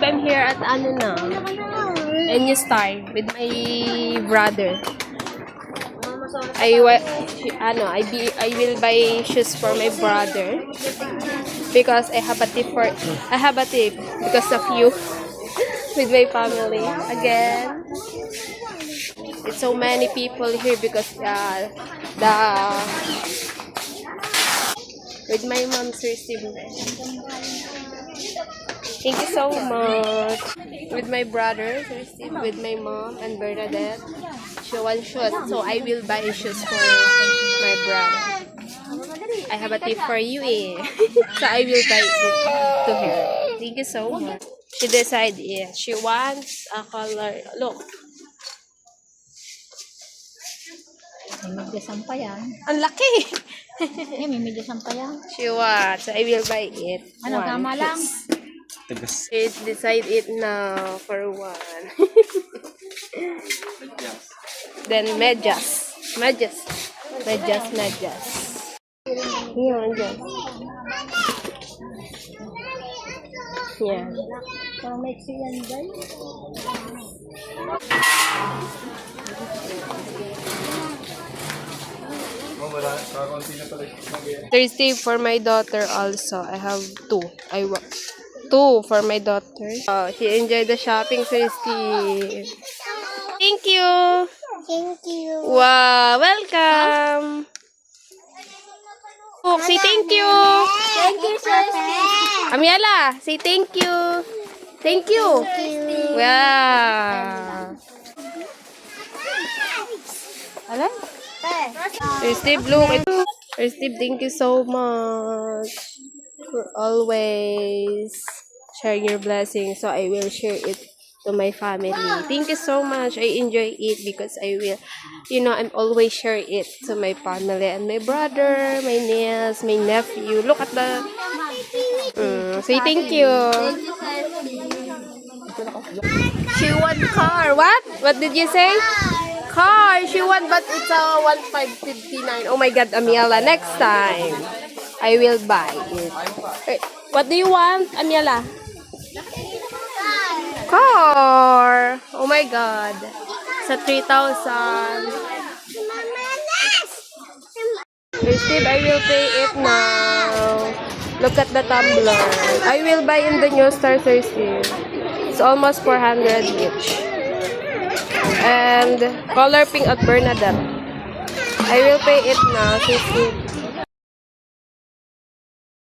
Steve, I'm here at ano na, New Star with my brother. I will buy shoes for my brother because I have a tip because of you with my family again. It's so many people here because with my mom, Sir Steve. Thank you so much. With my brother, Sir Steve, with my mom and Bernadette. She wants shoes, so I will buy shoes for my brother. I have a tip for you, eh. So I will buy it to her. Thank you so much. She decided, she wants a color. Look. May medyasan pa yan. Ang laki! May medyasan pa yan. She wants, so I will buy it. Ano, tama lang? It decide it now for one. Then medyas. Here, yeah. Parang may yan, guys. Thursday for my daughter also. I have two. Two for my daughter. She enjoyed the shopping, Thursday. Thank you. Thank you. Wow, welcome. Oh, say thank you. Thank you, sir. Amiela, say thank you. Thank you. Wow. Alright. Steve, look. Steve, thank you so much for always sharing your blessings. So I will share it to my family. Thank you so much. I enjoy it because I will, I'm always share it to my family and my brother, my niece, my nephew. Look at the. Say thank you. She want car. What? What did you say? Car. She want, but it's a 1,559. Oh my God, Amiela. Next time, I will buy it. What do you want, Amiela? Car. Oh my God. Sa 3,000. Steve, I will pay it now. Look at the tumbler. I will buy in the New Star, Steve. It's almost 400 each. And color pink at Bernadette. I will pay it now, Steve.